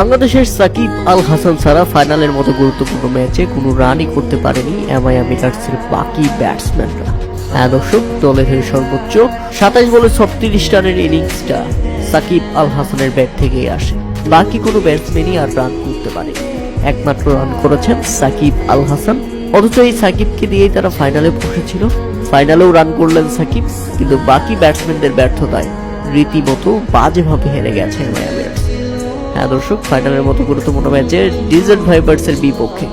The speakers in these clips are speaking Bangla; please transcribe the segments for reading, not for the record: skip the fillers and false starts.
বাংলাদেশের সাকিব আল হাসান ছাড়া ফাইনালের মতো গুরুত্বপূর্ণ ম্যাচে কোনো রানই করতে পারেনি এমআই মিরাটসের বাকি ব্যাটসম্যানরা। দর্শক, দলের হয়ে সর্বোচ্চ 27 বলে 36 রানের ইনিংসটা সাকিব আল হাসানের ব্যাট থেকেই আসে। বাকি কোনো ব্যাটসম্যানই আর রান করতে পারেনি, একমাত্র রান করেছেন সাকিব আল হাসান। অথচ এই সাকিবকে দিয়েই তারা ফাইনালে বসেছিল, ফাইনালেও রান করলেন সাকিব, কিন্তু বাকি ব্যাটসম্যানদের ব্যর্থতায় রীতিমতো বাজেভাবে হেরে গেছে এমআই মিরাটস। দর্শক, ফাইনালের মতো গুরুত্বপূর্ণ ম্যাচে ডিজেন্ট ভাইপার্সের বিপক্ষে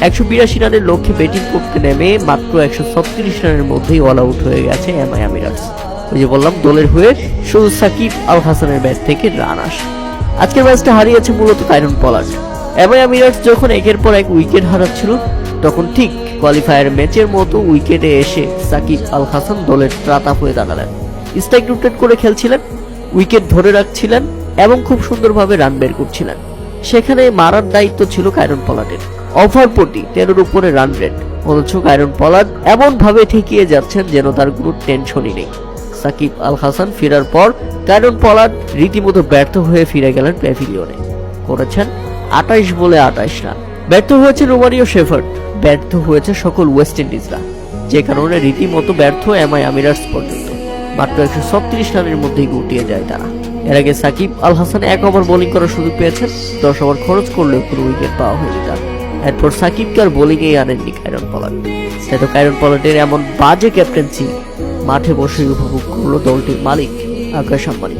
182 রানের লক্ষ্যে ব্যাটিং করতে নেমে মাত্র 136 রানের মধ্যেই অল আউট হয়ে গেছে এমআই মিরাটস। ওই যে বললাম, দলের হয়ে শুধু সাকিব আল হাসানের ব্যাট থেকে রান আসে। আজকের ম্যাচটা হারিয়েছে মূলত কাইরন পলার্ড। এমআই মিরাটস যখন একের পর এক উইকেট হারাচ্ছিল, তখন ঠিক কোয়ালিফায়ার ম্যাচের মতো উইকেটে এসে সাকিব আল হাসান দলের ত্রাতা হয়ে দাঁড়ালেন। স্ট্রাইক রোটেট করে খেলছিলেন, উইকেট ধরে রাখছিলেন এবং খুব সুন্দরভাবে রান বের করছিলেন। সেখানে মারার দায়িত্ব ছিল কাইরন পলার্ডের। ওভার প্রতি 13-এর উপরে রান রেট, অথচ কাইরন পলার্ড এমন ভাবে ঠেকিয়ে যাচ্ছেন যেন তার কোনো টেনশনই নেই। সাকিব আল হাসান ফেরার পর কাইরন পলার্ড রীতিমতো ব্যর্থ হয়ে ফিরে গেলেন প্যাভিলিয়নে। করেছেন 28 বলে 28 রান। ব্যর্থ হয়েছে রোমারিও শেফার্ড, ব্যর্থ হয়েছে সকল ওয়েস্ট ইন্ডিজরা, যে কারণে রীতিমতো ব্যর্থ এমআই মিরাটস পর্যন্ত। মাত্র 136 রানের মধ্যেই গুটিয়ে যায় তারা। এর আগে সাকিব আল হাসান 1 ওভার বোলিং করার সুযোগ পেয়েছেন, 10 ওভার খরচ করলেও কোনো উইকেট পাওয়া হয়নি তার। এরপর সাকিবকে আর বোলিংয়েই আনেননি কাইরন পলার্ড। তাই তো কাইরন পলার্ডের এমন বাজে ক্যাপ্টেন্সি মাঠে বসে উপভোগ করলো দলটির মালিক আকাশ আম্বানি।